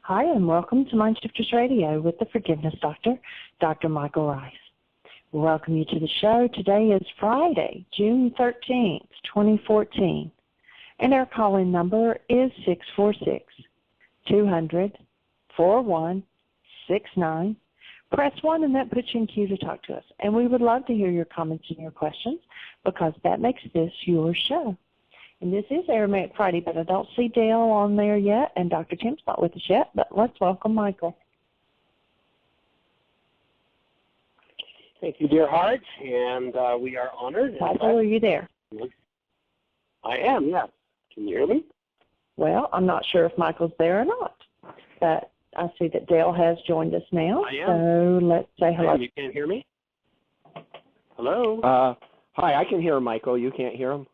Hi, and welcome to Mind Shifters Radio with the Forgiveness Doctor, Dr. Michael Ryce. We welcome you to the show. Today is Friday, June 13th, 2014, and our call-in number is 646-200-4169. Press 1, and that puts you in queue to talk to us. And we would love to hear your comments and your questions because that makes this your show. And this is Aramaic Friday, but I don't see Dale on there yet, and Dr. Tim's not with us yet, but let's welcome Michael. Thank you, dear heart, and we are honored. Michael, are you there? I am, yes. Can you hear me? Well, I'm not sure if Michael's there or not, but I see that Dale has joined us now. I am. So let's say hello. You can't hear me? Hello? Hi, I can hear Michael. You can't hear him?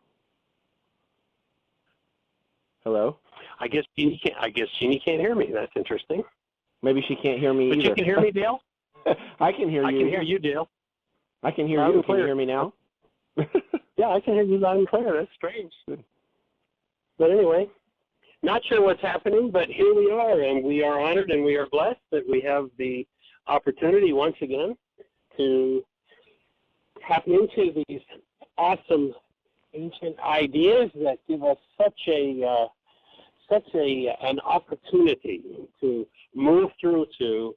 Hello? I guess Jeannie can't hear me. That's interesting. Maybe she can't hear me but either. You can hear me, Dale? I can hear you. I can hear you, Dale. I can hear you. Can you hear me now? Yeah, I can hear you loud and clear. That's strange. Good. But anyway, not sure what's happening, but here we are, and we are honored and we are blessed that we have the opportunity once again to tap into these awesome ancient ideas that give us such an opportunity to move through to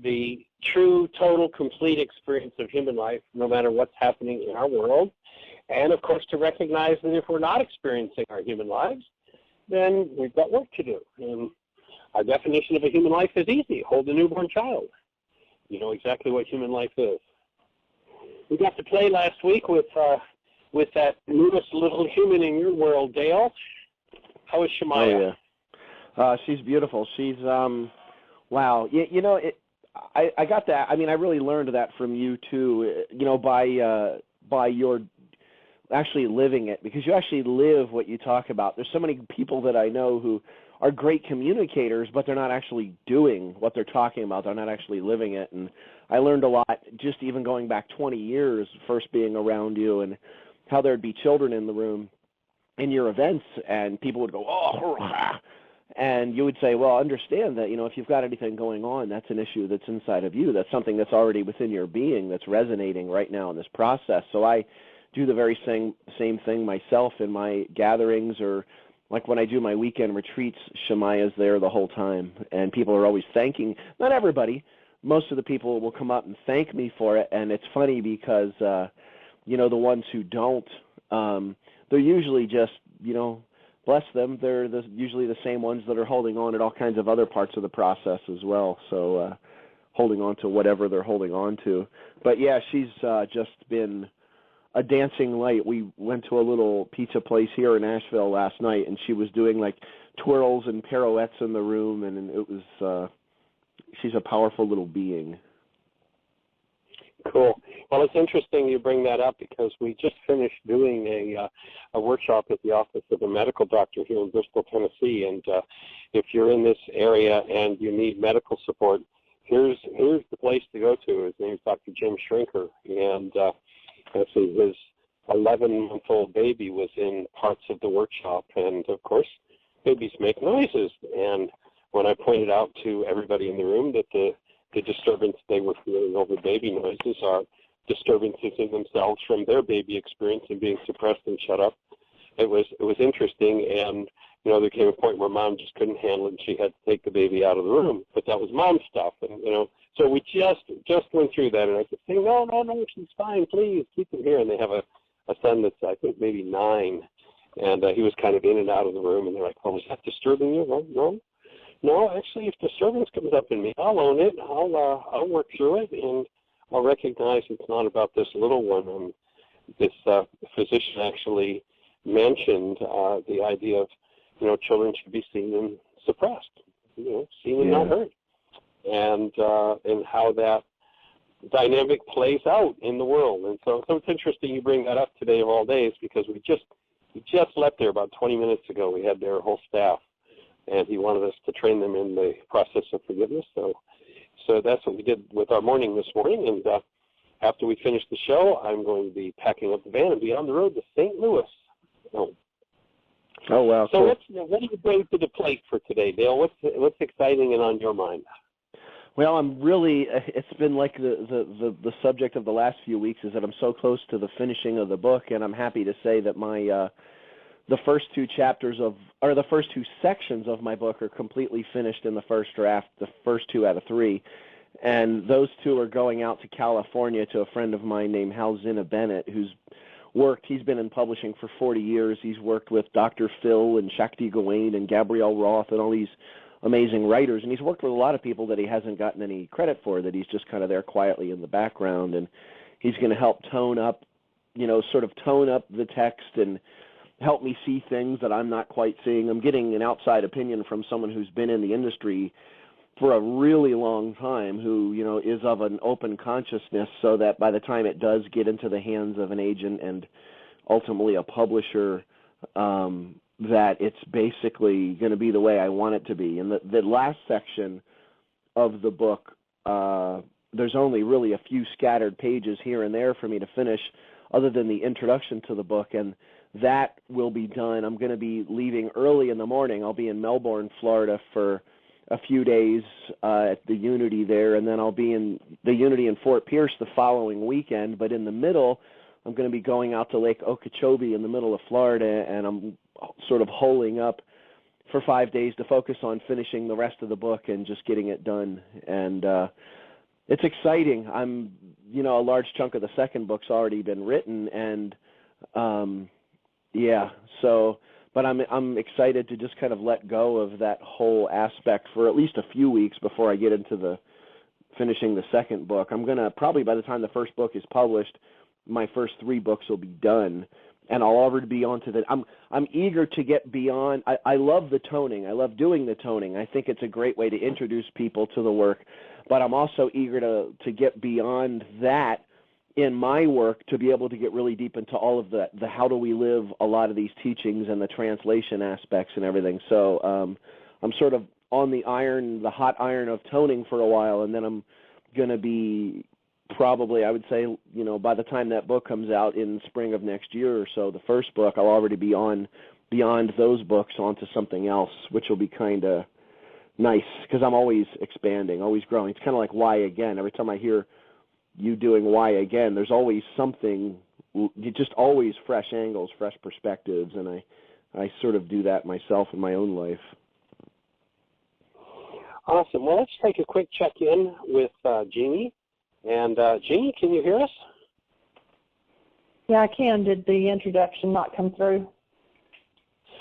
the true, total, complete experience of human life, no matter what's happening in our world, and of course to recognize that if we're not experiencing our human lives, then we've got work to do. And our definition of a human life is easy: hold a newborn child. You know exactly what human life is. We got to play last week with that newest little human in your world, Dale. How is Shemaya? Oh, yeah. She's beautiful. She's, wow. You know, I got that. I mean, I really learned that from you, too, you know, by your actually living it, because you actually live what you talk about. There's so many people that I know who are great communicators, but they're not actually doing what they're talking about. They're not actually living it. And I learned a lot just even going back 20 years, first being around you, and how there'd be children in the room in your events, and people would go, oh, and you would say, well, understand that, you know, if you've got anything going on, that's an issue that's inside of you. That's something that's already within your being that's resonating right now in this process. So I do the very same thing myself in my gatherings, or like when I do my weekend retreats, Shemaya's there the whole time, and people are always thanking, not everybody, most of the people will come up and thank me for it. And it's funny because you know, the ones who don't, they're usually just, you know, bless them, they're usually the same ones that are holding on at all kinds of other parts of the process as well. So holding on to whatever they're holding on to. But yeah, she's just been a dancing light. We went to a little pizza place here in Asheville last night, and she was doing like twirls and pirouettes in the room, and it was, she's a powerful little being. Cool. Well, it's interesting you bring that up because we just finished doing a workshop at the Office of a Medical Doctor here in Bristol, Tennessee. And if you're in this area and you need medical support, here's the place to go to. His name's Dr. Jim Shrinker. And actually his 11-month-old baby was in parts of the workshop. And, of course, babies make noises. And when I pointed out to everybody in the room that the disturbance they were feeling over baby noises are disturbances in themselves from their baby experience and being suppressed and shut up. It was interesting, and you know, there came a point where mom just couldn't handle it and she had to take the baby out of the room. But that was mom's stuff, and you know, so we just went through that, and I kept saying, no, she's fine, please keep him here. And they have a son that's I think maybe 9, and he was kind of in and out of the room, and they're like, oh, is that disturbing you? No, actually, if disturbance comes up in me, I'll own it. I'll work through it, and I'll recognize it's not about this little one. This physician actually mentioned the idea of, you know, children should be seen and suppressed, you know, seen and not heard, and how that dynamic plays out in the world. And so it's interesting you bring that up today of all days, because we just left there about 20 minutes ago. We had their whole staff. And he wanted us to train them in the process of forgiveness. So that's what we did with our morning this morning. And after we finish the show, I'm going to be packing up the van and be on the road to St. Louis. So Oh, wow, So cool. what do you bring to the plate for today, Dale? What's exciting and on your mind? Well, it's been like the subject of the last few weeks is that I'm so close to the finishing of the book, and I'm happy to say that the first two sections of my book are completely finished in the first draft, the first 2 out of 3. And those 2 are going out to California to a friend of mine named Hal Zinna Bennett, he's been in publishing for 40 years. He's worked with Dr. Phil and Shakti Gawain and Gabrielle Roth and all these amazing writers. And he's worked with a lot of people that he hasn't gotten any credit for, that he's just kind of there quietly in the background. And he's going to help tone up the text and help me see things that I'm not quite seeing. I'm getting an outside opinion from someone who's been in the industry for a really long time, who, is of an open consciousness, so that by the time it does get into the hands of an agent and ultimately a publisher, that it's basically going to be the way I want it to be. And the last section of the book, there's only really a few scattered pages here and there for me to finish, other than the introduction to the book, and that will be done. I'm going to be leaving early in the morning. I'll be in Melbourne, Florida for a few days at the Unity there, and then I'll be in the Unity in Fort Pierce the following weekend. But in the middle, I'm going to be going out to Lake Okeechobee in the middle of Florida, and I'm sort of holing up for 5 days to focus on finishing the rest of the book and just getting it done. And it's exciting. A large chunk of the second book's already been written, and but I'm excited to just kind of let go of that whole aspect for at least a few weeks before I get into finishing the second book. I'm going to probably, by the time the first book is published, my first 3 books will be done, and I'll already be on to I'm eager to get beyond. I love the toning. I love doing the toning. I think it's a great way to introduce people to the work, but I'm also eager to get beyond that in my work, to be able to get really deep into all of the how do we live a lot of these teachings and the translation aspects and everything. So I'm sort of on the hot iron of toning for a while, and then I'm going to be probably, I would say, by the time that book comes out in spring of next year or so, the first book, I'll already be on beyond those books onto something else, which will be kind of nice, because I'm always expanding, always growing. It's kind of like Why Again. Every time I hear you doing Why Again, there's always something, just always fresh angles, fresh perspectives, and I sort of do that myself in my own life. Awesome. Well, let's take a quick check-in with Jeannie. And Jeannie, can you hear us? Yeah, I can. Did the introduction not come through?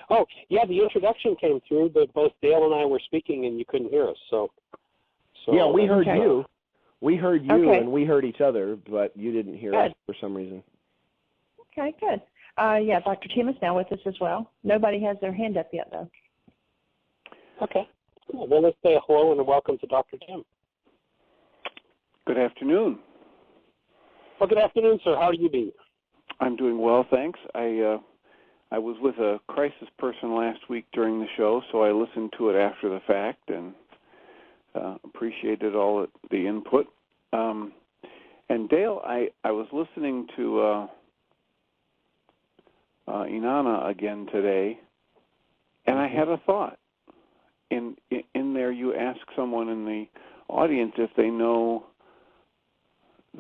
Oh, yeah, the introduction came through, but both Dale and I were speaking and you couldn't hear us. So yeah, we heard you. We heard you, okay. And we heard each other, but you didn't hear us for some reason. Okay, good. Dr. Tim is now with us as well. Nobody has their hand up yet, though. Okay. Cool. Well, let's say hello and welcome to Dr. Tim. Good afternoon. Well, good afternoon, sir. How are you doing? I'm doing well, thanks. I was with a crisis person last week during the show, so I listened to it after the fact and appreciated all the input. And Dale, I was listening to Inanna again today, and I had a thought. In there, you ask someone in the audience if they know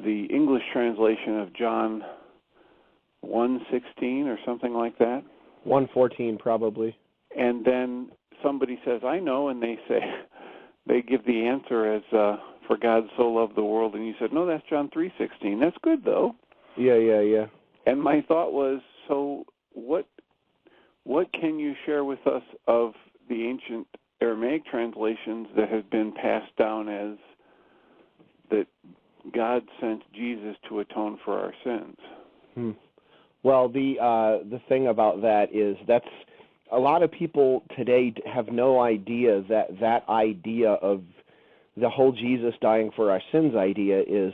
the English translation of John 1:16 or something like that. 1:14 probably. And then somebody says, I know, and they give the answer as for God so loved the world, and you said, no, that's John 3:16. That's good, though. Yeah. And my thought was, so what can you share with us of the ancient Aramaic translations that have been passed down as that God sent Jesus to atone for our sins? Well, the thing about that is that's a lot of people today have no idea that idea of the whole Jesus dying for our sins idea is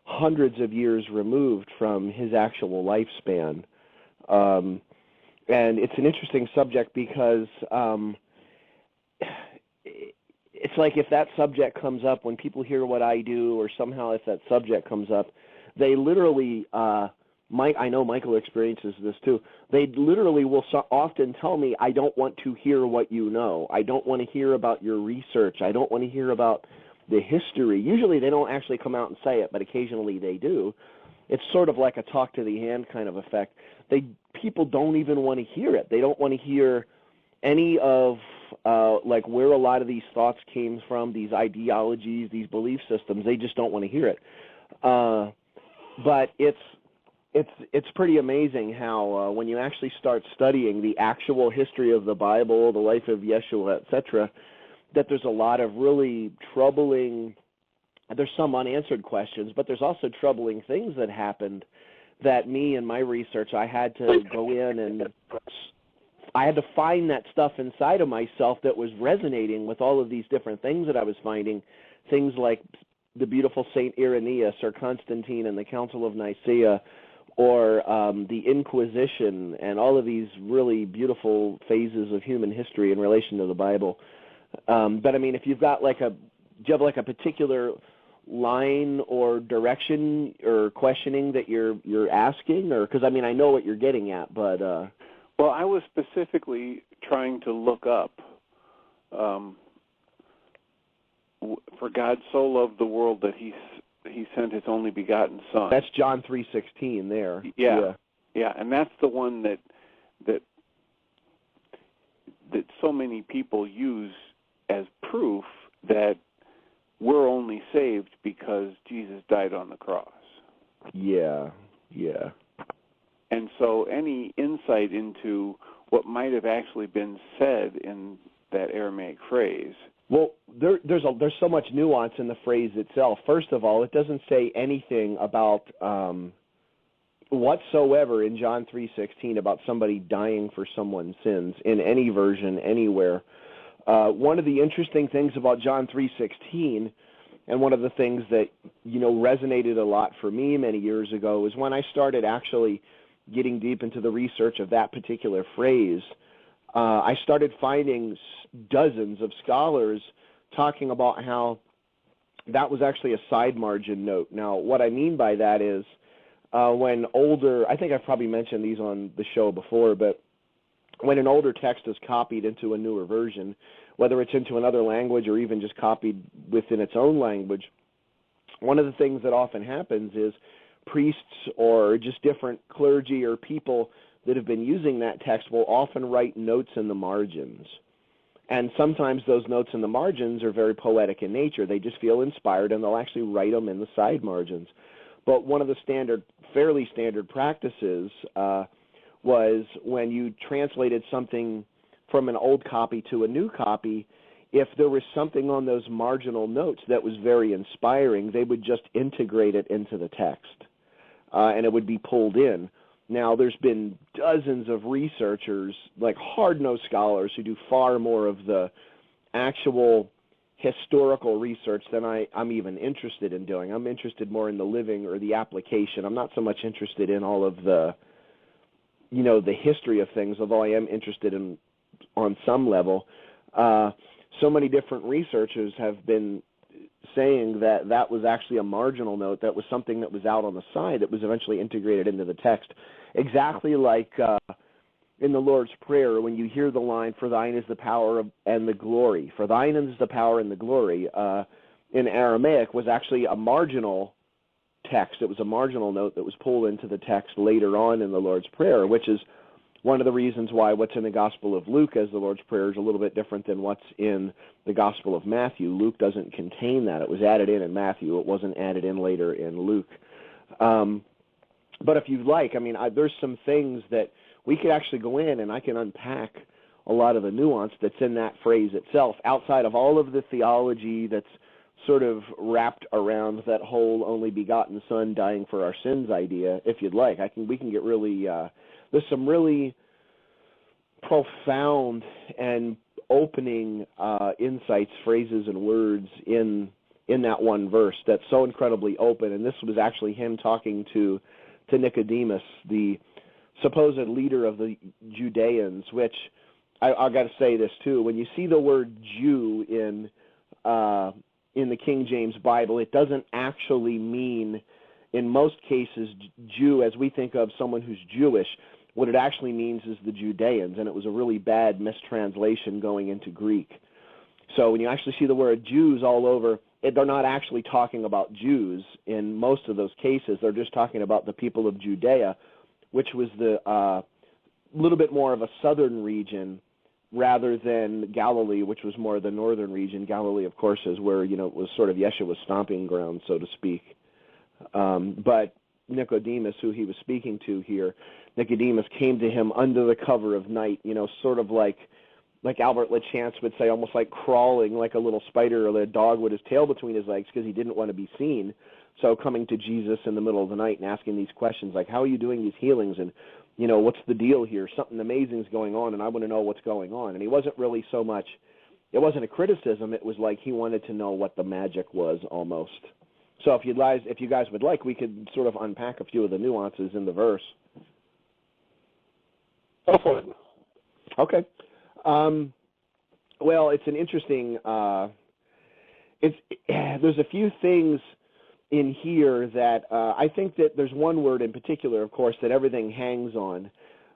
hundreds of years removed from his actual lifespan. And it's an interesting subject because it's like if that subject comes up, when people hear what I do, or somehow if that subject comes up, they literally I know Michael experiences this too. They literally will often tell me, I don't want to hear what you know. I don't want to hear about your research. I don't want to hear about the history. Usually they don't actually come out and say it, but occasionally they do. It's sort of like a talk to the hand kind of effect. People don't even want to hear it. They don't want to hear any of like where a lot of these thoughts came from, these ideologies, these belief systems. They just don't want to hear it. But it's pretty amazing how when you actually start studying the actual history of the Bible, the life of Yeshua, etc., that there's a lot of really troubling, there's some unanswered questions, but there's also troubling things that happened that me and my research, I had to go in and I had to find that stuff inside of myself that was resonating with all of these different things that I was finding, things like the beautiful Saint Irenaeus or Constantine and the Council of Nicaea, or the Inquisition, and all of these really beautiful phases of human history in relation to the Bible. But I mean, if you've got do you have like a particular line or direction or questioning that you're asking, or because I mean I know what you're getting at, but well, I was specifically trying to look up for God so loved the world that he sent his only begotten Son. That's John 3:16 there. Yeah, and that's the one that so many people use as proof that we're only saved because Jesus died on the cross. Yeah. And so any insight into what might have actually been said in that Aramaic phrase. Well, there's so much nuance in the phrase itself. First of all, it doesn't say anything about whatsoever in John 3:16 about somebody dying for someone's sins in any version anywhere. One of the interesting things about John 3:16, and one of the things that resonated a lot for me many years ago, is when I started actually getting deep into the research of that particular phrase. I started finding dozens of scholars talking about how that was actually a side margin note. Now, what I mean by that is when older, I think I've probably mentioned these on the show before, but when an older text is copied into a newer version, whether it's into another language or even just copied within its own language, one of the things that often happens is priests or just different clergy or people that have been using that text will often write notes in the margins. And sometimes those notes in the margins are very poetic in nature. They just feel inspired, and they'll actually write them in the side margins. But one of the fairly standard practices was when you translated something from an old copy to a new copy, if there was something on those marginal notes that was very inspiring, they would just integrate it into the text, and it would be pulled in. Now, there's been dozens of researchers, like hard-nosed scholars, who do far more of the actual historical research than I'm even interested in doing. I'm interested more in the living or the application. I'm not so much interested in all of the, the history of things, although I am interested in on some level. So many different researchers have been saying that that was actually a marginal note, that was something that was out on the side that was eventually integrated into the text. Exactly like in the Lord's Prayer, when you hear the line, "For thine is the power and the glory." "For thine is the power and the glory," in Aramaic was actually a marginal text. It was a marginal note that was pulled into the text later on in the Lord's Prayer, which is one of the reasons why what's in the Gospel of Luke as the Lord's Prayer is a little bit different than what's in the Gospel of Matthew. Luke doesn't contain that. It was added in Matthew. It wasn't added in later in Luke. But if you'd like, there's some things that we could actually go in and I can unpack a lot of the nuance that's in that phrase itself, outside of all of the theology that's sort of wrapped around that whole only begotten Son dying for our sins idea. If you'd like, we can get really... there's some really profound and opening insights, phrases, and words in that one verse that's so incredibly open. And this was actually him talking to Nicodemus, the supposed leader of the Judeans, which I got to say this too. When you see the word Jew in the King James Bible, it doesn't actually mean in most cases, Jew, as we think of someone who's Jewish, what it actually means is the Judeans, and it was a really bad mistranslation going into Greek. So when you actually see the word Jews all over, they're not actually talking about Jews in most of those cases. They're just talking about the people of Judea, which was the little bit more of a southern region rather than Galilee, which was more the northern region. Galilee, of course, is where, it was sort of Yeshua's stomping ground, so to speak. But Nicodemus, who he was speaking to here, Nicodemus came to him under the cover of night, sort of like Albert LaChance would say, almost like crawling like a little spider or a dog with his tail between his legs because he didn't want to be seen. So coming to Jesus in the middle of the night and asking these questions like, how are you doing these healings? And, what's the deal here? Something amazing is going on, and I want to know what's going on. And he wasn't really so much, it wasn't a criticism. It was like he wanted to know what the magic was almost. So if you guys would like, we could sort of unpack a few of the nuances in the verse. Go for it. Okay. Well, it's an interesting. There's a few things in here that I think that there's one word in particular, of course, that everything hangs on,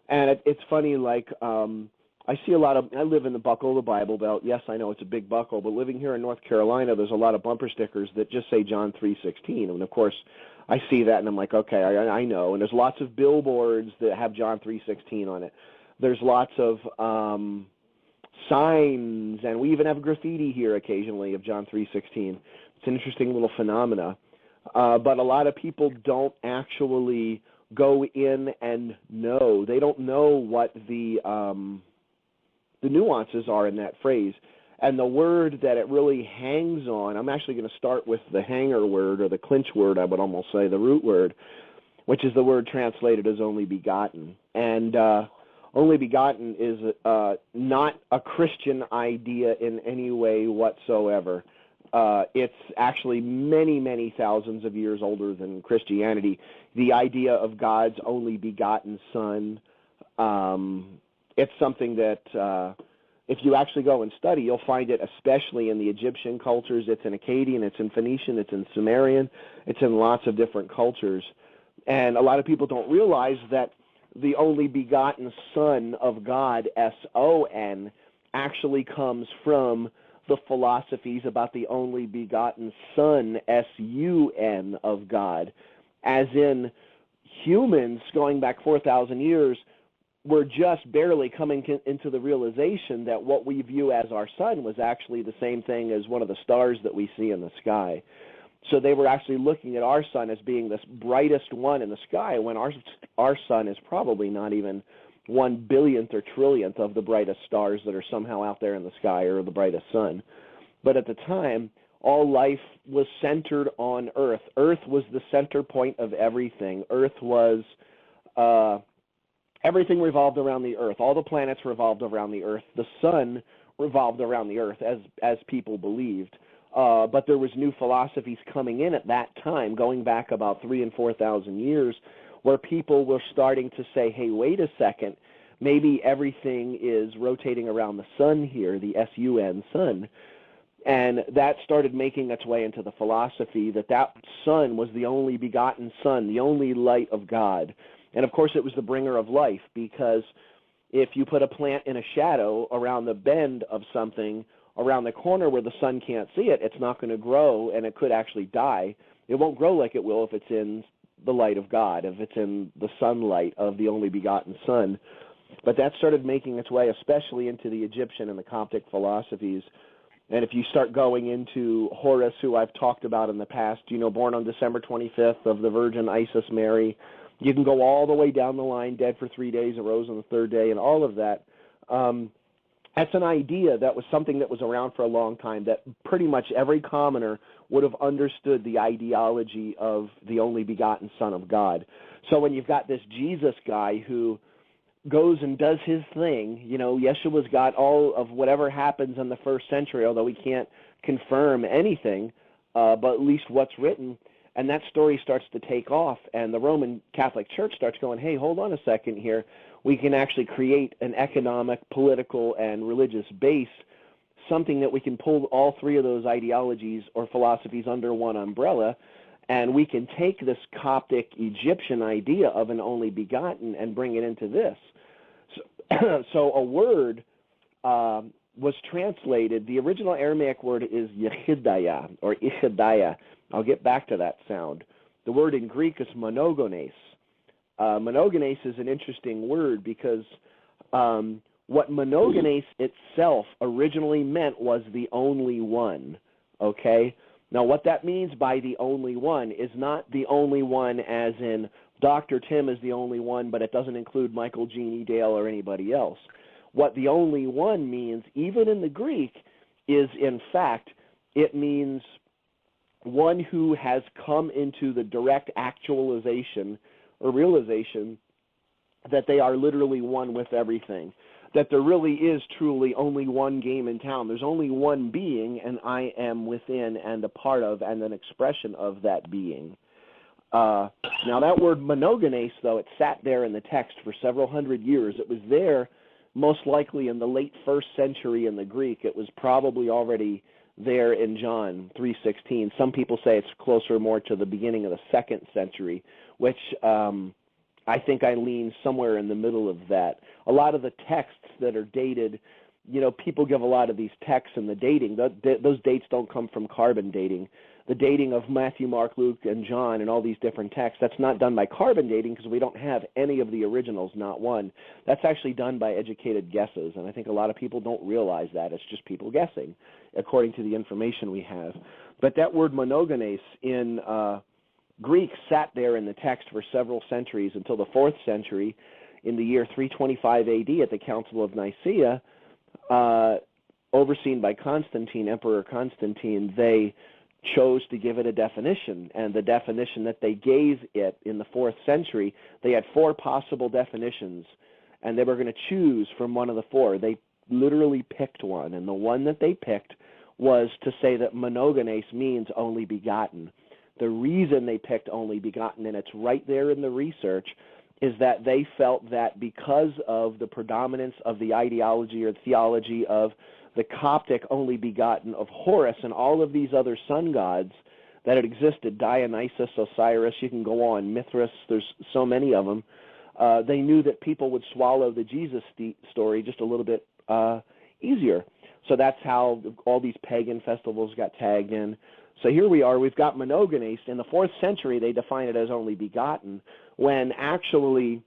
and it's funny. Like I see a lot of. I live in the buckle of the Bible Belt. Yes, I know it's a big buckle, but living here in North Carolina, there's a lot of bumper stickers that just say John 3:16, and of course, I see that and I'm like, okay, I know. And there's lots of billboards that have John 3:16 on it. There's lots of signs, and we even have graffiti here occasionally of John 3:16. It's an interesting little phenomena. But a lot of people don't actually go in and know. They don't know what the nuances are in that phrase. And the word that it really hangs on, I'm actually going to start with the hanger word, or the clinch word, I would almost say, the root word, which is the word translated as only begotten. And only begotten is not a Christian idea in any way whatsoever. It's actually many, many thousands of years older than Christianity. The idea of God's only begotten Son, it's something that if you actually go and study, you'll find it especially in the Egyptian cultures. It's in Akkadian, it's in Phoenician, it's in Sumerian, it's in lots of different cultures. And a lot of people don't realize that the only begotten Son of God, S-O-N, actually comes from the philosophies about the only begotten Son, S-U-N, of God, as in humans going back 4,000 years were just barely coming into the realization that what we view as our sun was actually the same thing as one of the stars that we see in the sky. So they were actually looking at our sun as being this brightest one in the sky, when our sun is probably not even 1/billionth or trillionth of the brightest stars that are somehow out there in the sky, or the brightest sun. But at the time, all life was centered on Earth. Earth was the center point of everything. Earth was everything revolved around the Earth. All the planets revolved around the Earth. The sun revolved around the Earth, as people believed. But there was new philosophies coming in at that time, going back about 3,000 and 4,000 years, where people were starting to say, hey, wait a second, maybe everything is rotating around the sun here, the S-U-N, sun. And that started making its way into the philosophy that sun was the only begotten Son, the only light of God. And, of course, it was the bringer of life, because if you put a plant in a shadow around the bend of something, around the corner where the sun can't see it, it's not going to grow, and it could actually die. It won't grow like it will if it's in the light of God, if it's in the sunlight of the only begotten Son. But that started making its way especially into the Egyptian and the Coptic philosophies. And if you start going into Horus, who I've talked about in the past, born on December 25th of the Virgin Isis Mary, you can go all the way down the line, dead for 3 days, arose on the third day, and all of that. That's an idea that was something that was around for a long time, that pretty much every commoner would have understood the ideology of the only begotten Son of God. So when you've got this Jesus guy who goes and does his thing, Yeshua's got all of whatever happens in the first century, although we can't confirm anything, but at least what's written, and that story starts to take off, and the Roman Catholic Church starts going, hey, hold on a second here. We can actually create an economic, political, and religious base, something that we can pull all three of those ideologies or philosophies under one umbrella, And we can take this Coptic Egyptian idea of an only begotten and bring it into this. So a word was translated. The original Aramaic word is Yechidaya or Ichidaya. I'll get back to that sound. The word in Greek is monogenes. Monogenes is an interesting word because what monogenes itself originally meant was the only one, okay? Now, what that means by the only one is not the only one as in Dr. Tim is the only one, but it doesn't include Michael, Jeannie, Dale, or anybody else. What the only one means, even in the Greek, is, in fact, it means one who has come into the direct actualization or realization that they are literally one with everything, that there really is truly only one game in town. There's only one being, and I am within and a part of and an expression of that being. Now, that word monogenes, though, it sat there in the text for several hundred years. It was there most likely in the late 1st century in the Greek. It was probably already there in John 3:16. Some people say it's closer more to the beginning of the 2nd century, which I think I lean somewhere in the middle of that. A lot of the texts that are dated, you know, people give a lot of these texts and the dating. Those dates don't come from carbon dating. The dating of Matthew, Mark, Luke, and John and all these different texts, that's not done by carbon dating because we don't have any of the originals, not one. That's actually done by educated guesses, and I think a lot of people don't realize that. It's just people guessing according to the information we have. But that word monogenes in Greek sat there in the text for several centuries until the 4th century. In the year 325 AD at the Council of Nicaea, overseen by Constantine, Emperor Constantine, they chose to give it a definition, and the definition that they gave it in the 4th century, they had 4 possible definitions, and they were going to choose from one of the 4. They literally picked one, and the one that they picked was to say that monogenes means only begotten. The reason they picked only begotten, and it's right there in the research, is that they felt that because of the predominance of the ideology or theology of the Coptic only begotten of Horus and all of these other sun gods that had existed, Dionysus, Osiris, you can go on, Mithras, there's so many of them, they knew that people would swallow the Jesus story just a little bit easier. So that's how all these pagan festivals got tagged in. So here we are, we've got monogenes. In the 4th century, they define it as only begotten, when actually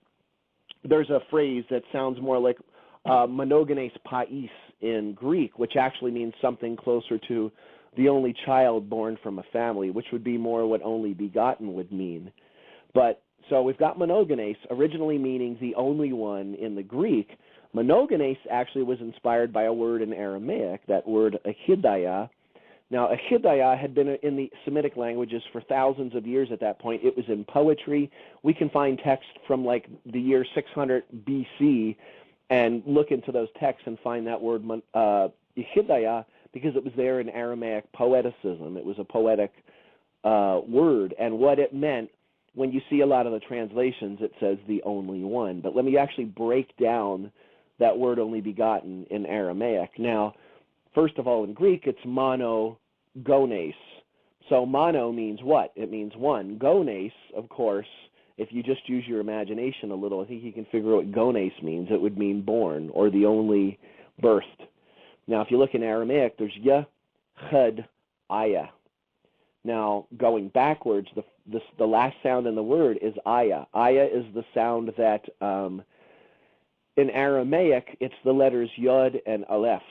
there's a phrase that sounds more like monogenes pais in Greek, which actually means something closer to the only child born from a family, which would be more what only begotten would mean. But so we've got monogenes, originally meaning the only one in the Greek. Monogenes actually was inspired by a word in Aramaic, that word achidaya. Now, achidaya had been in the Semitic languages for thousands of years at that point. It was in poetry. We can find text from like the year 600 BC and look into those texts and find that word achidaya because it was there in Aramaic poeticism. It was a poetic word, and what it meant, when you see a lot of the translations, it says the only one. But let me actually break down that word only begotten in Aramaic. Now, first of all, in Greek, it's monogenes. So mono means what? It means one. Gones, of course, if you just use your imagination a little, I think you can figure out what gones means. It would mean born or the only birthed. Now, if you look in Aramaic, there's ya, chad, aya. Now, going backwards, the last sound in the word is aya. Aya is the sound that in Aramaic, it's the letters yod and aleph.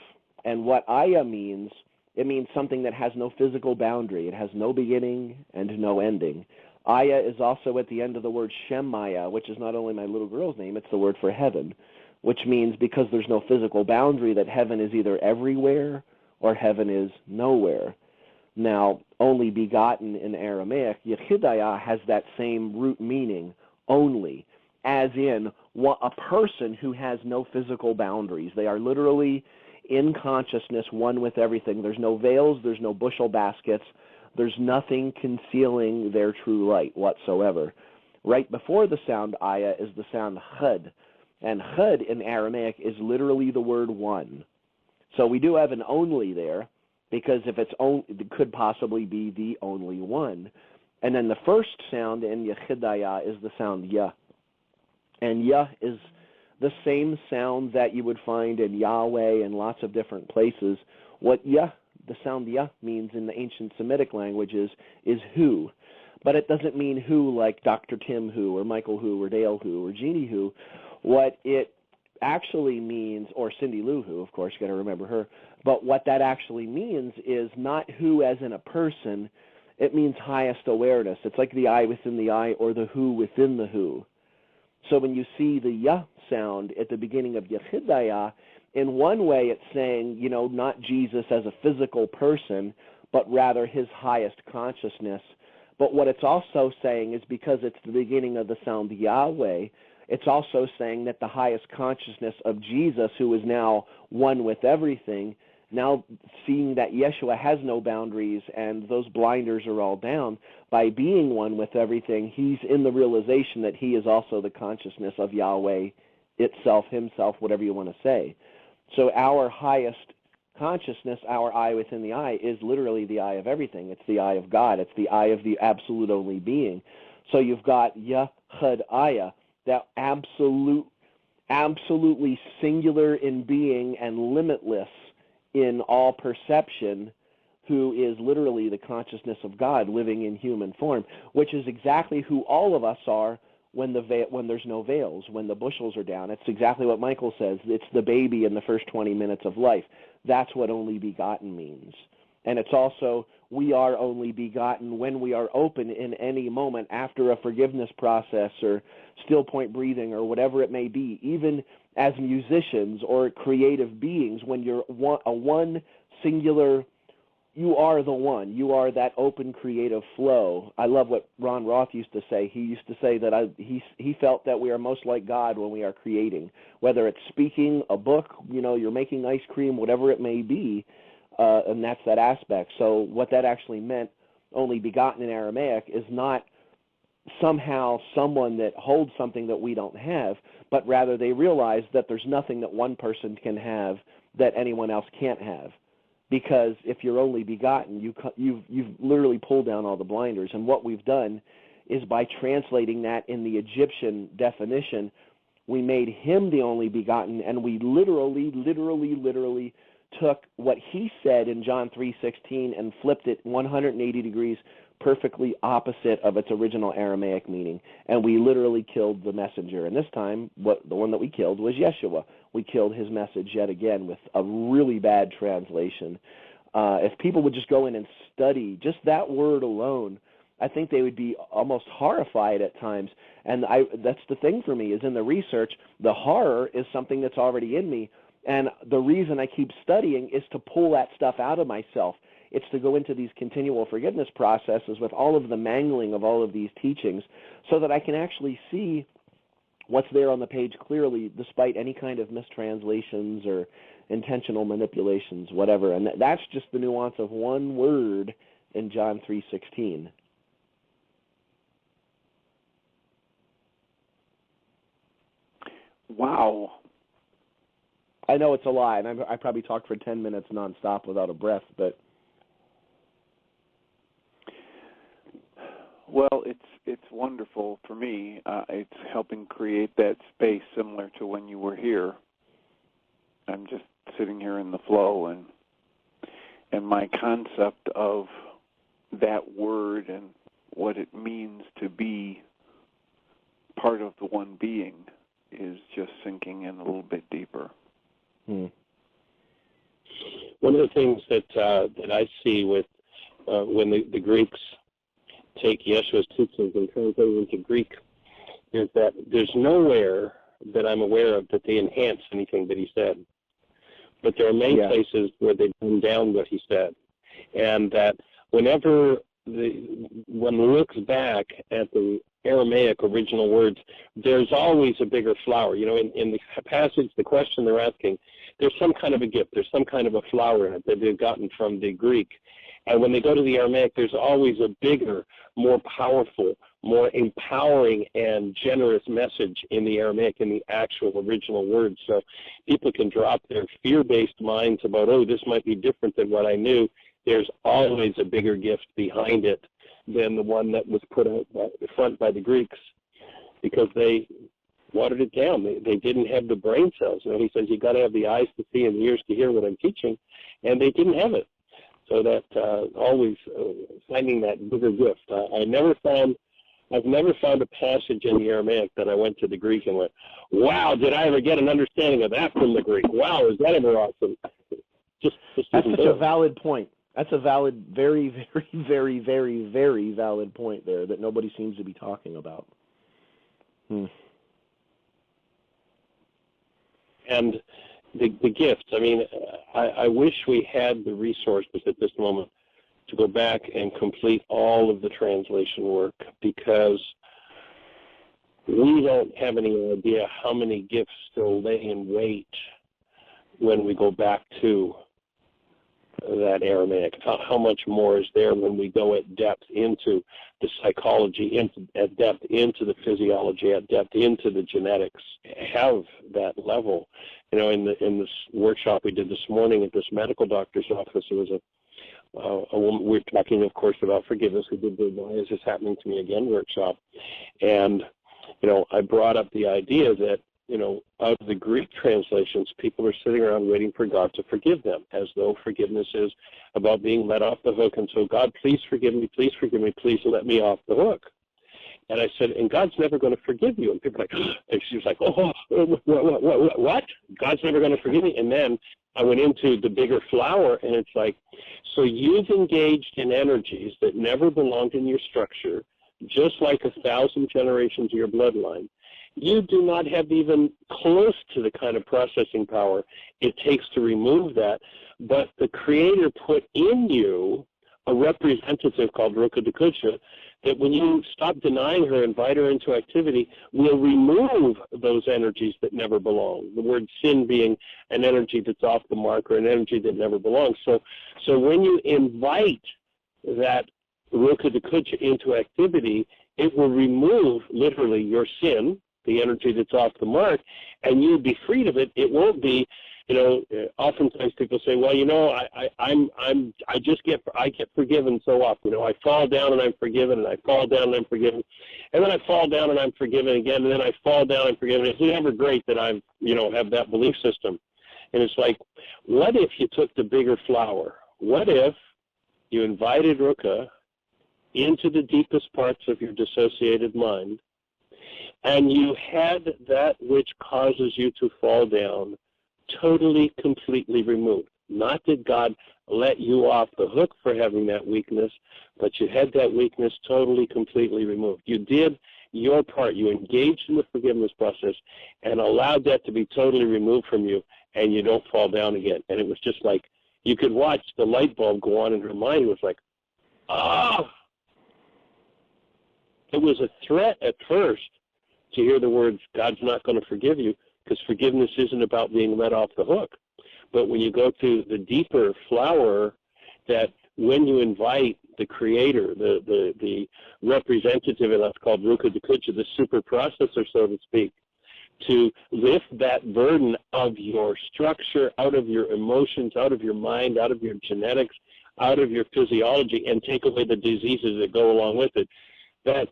And what aya means, it means something that has no physical boundary. It has no beginning and no ending. Aya is also at the end of the word Shemaya, which is not only my little girl's name, it's the word for heaven, which means because there's no physical boundary that heaven is either everywhere or heaven is nowhere. Now, only begotten in Aramaic, Yechidaya has that same root meaning, only, as in a person who has no physical boundaries. They are literally in consciousness, one with everything. There's no veils, there's no bushel baskets, there's nothing concealing their true light whatsoever. Right before the sound aya is the sound chad, and chad in Aramaic is literally the word one. So we do have an only there, because if it's only, it could possibly be the only one. And then the first sound in Yechidaya is the sound Yah. And Yah is the same sound that you would find in Yahweh and lots of different places. What Yah, the sound Yah, means in the ancient Semitic languages is who. But it doesn't mean who like Dr. Tim who or Michael who or Dale who or Jeannie who. What it actually means, or Cindy Lou who, of course, you got to remember her, but what that actually means is not who as in a person, it means highest awareness. It's like the I within the I or the who within the who. So when you see the Yah sound at the beginning of Yechidaya, in one way it's saying, you know, not Jesus as a physical person, but rather his highest consciousness. But what it's also saying is because it's the beginning of the sound Yahweh, it's also saying that the highest consciousness of Jesus, who is now one with everything, now seeing that Yeshua has no boundaries and those blinders are all down, by being one with everything, he's in the realization that he is also the consciousness of Yahweh itself, himself, whatever you want to say. So our highest consciousness, our I within the I, is literally the I of everything. It's the I of God. It's the I of the absolute only being. So you've got Yechidaya, that absolutely singular in being and limitless in all perception, who is literally the consciousness of God living in human form, which is exactly who all of us are when there's no veils, when the bushels are down. It's exactly what Michael says. It's the baby in the first 20 minutes of life. That's what only begotten means. And it's also, we are only begotten when we are open in any moment after a forgiveness process or still point breathing or whatever it may be, even as musicians or creative beings, when you're one singular, you are the one. You are that open creative flow. I love what Ron Roth used to say. He used to say that he felt that we are most like God when we are creating, whether it's speaking, a book, you know, you're making ice cream, whatever it may be. And that's that aspect. So what that actually meant, only begotten in Aramaic, is not somehow someone that holds something that we don't have, but rather they realize that there's nothing that one person can have that anyone else can't have. Because if you're only begotten, you've literally pulled down all the blinders. And what we've done is by translating that in the Egyptian definition, we made him the only begotten, and we literally took what he said in John 3:16 and flipped it 180 degrees perfectly opposite of its original Aramaic meaning. And we literally killed the messenger. And this time, the one that we killed was Yeshua. We killed his message yet again with a really bad translation. If people would just go in and study just that word alone, I think they would be almost horrified at times. And that's the thing for me, is in the research, the horror is something that's already in me. And the reason I keep studying is to pull that stuff out of myself. It's to go into these continual forgiveness processes with all of the mangling of all of these teachings so that I can actually see what's there on the page clearly, despite any kind of mistranslations or intentional manipulations, whatever. And that's just the nuance of one word in John 3:16. Wow. I know it's a lie, and I probably talked for 10 minutes nonstop without a breath, but... Well, it's wonderful for me. It's helping create that space similar to when you were here. I'm just sitting here in the flow, and my concept of that word and what it means to be part of the one being is just sinking in a little bit deeper. One of the things that I see with when the Greeks take Yeshua's teachings and translate them into Greek is that there's nowhere that I'm aware of that they enhance anything that he said. But there are many places where they bring down what he said. And that whenever one looks back at the Aramaic original words, there's always a bigger flower. You know, in the passage, the question they're asking, there's some kind of a gift, there's some kind of a flower in it that they've gotten from the Greek. And when they go to the Aramaic, there's always a bigger, more powerful, more empowering and generous message in the Aramaic, in the actual original words. So people can drop their fear-based minds about, oh, this might be different than what I knew. There's always a bigger gift behind it than the one that was put out front by the Greeks, because they watered it down. They didn't have the brain cells. He says you got to have the eyes to see and the ears to hear what I'm teaching, and they didn't have it. So that always finding that bigger gift. I've never found a passage in the Aramaic that I went to the Greek and went, wow, did I ever get an understanding of that from the Greek? Wow, is that ever awesome? Just That's such a valid point. That's a valid, very, very, very, very, very valid point there that nobody seems to be talking about. And the gifts, I mean, I wish we had the resources at this moment to go back and complete all of the translation work, because we don't have any idea how many gifts still lay in wait when we go back to that Aramaic. How much more is there when we go at depth into the psychology, at depth into the physiology, at depth into the genetics, have that level. In this workshop we did this morning at this medical doctor's office, it was a woman. We're talking, of course, about forgiveness. We did the "Why Is This Happening to Me Again" workshop, and I brought up the idea that out of the Greek translations, people are sitting around waiting for God to forgive them, as though forgiveness is about being let off the hook. And so, God, please forgive me, please let me off the hook. And I said, and God's never going to forgive you. And people are like, and she was like, oh, what? God's never going to forgive me? And then I went into the bigger flower, and it's like, so you've engaged in energies that never belonged in your structure, just like 1,000 generations of your bloodline. You do not have even close to the kind of processing power it takes to remove that, but the Creator put in you a representative called Ruka Dakucha that when you stop denying her, invite her into activity, will remove those energies that never belong. The word sin being an energy that's off the mark or an energy that never belongs. So when you invite that Ruka Dakucha into activity, it will remove literally your sin, the energy that's off the mark, and you'll be freed of it. It won't be, oftentimes people say, well, I get forgiven so often. I fall down and I'm forgiven, and I fall down and I'm forgiven, and then I fall down and I'm forgiven again, and then I fall down and I'm forgiven. It's never great that I've, have that belief system. And it's like, what if you took the bigger flower? What if you invited Ruka into the deepest parts of your dissociated mind, and you had that which causes you to fall down totally, completely removed? Not that God let you off the hook for having that weakness, but you had that weakness totally, completely removed. You did your part. You engaged in the forgiveness process and allowed that to be totally removed from you, and you don't fall down again. And it was just like, you could watch the light bulb go on in her mind. It was like, oh! It was a threat at first to hear the words, God's not going to forgive you, because forgiveness isn't about being let off the hook. But when you go to the deeper flower, that when you invite the Creator, the representative, and that's called Ruka Dakucha, the super processor, so to speak, to lift that burden of your structure, out of your emotions, out of your mind, out of your genetics, out of your physiology, and take away the diseases that go along with it, that's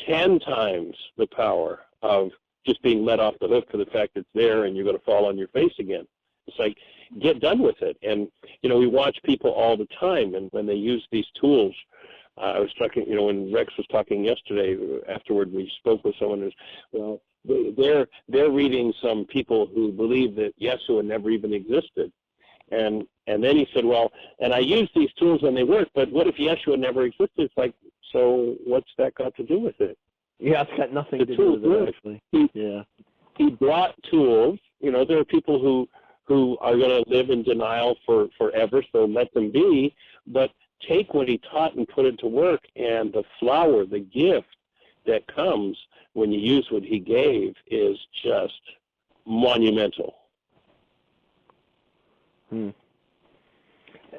10 times the power of just being let off the hook for the fact it's there and you're going to fall on your face again. It's like, get done with it. And, we watch people all the time, and when they use these tools, I was talking, when Rex was talking yesterday, afterward we spoke with someone who's, well, they're reading some people who believe that Yeshua never even existed. And then he said, well, and I use these tools and they work, but what if Yeshua never existed? It's like, so what's that got to do with it? Yeah, it's got nothing to do with it, actually. He brought tools. There are people who are going to live in denial forever, so let them be, but take what he taught and put it to work, and the flower, the gift that comes when you use what he gave is just monumental.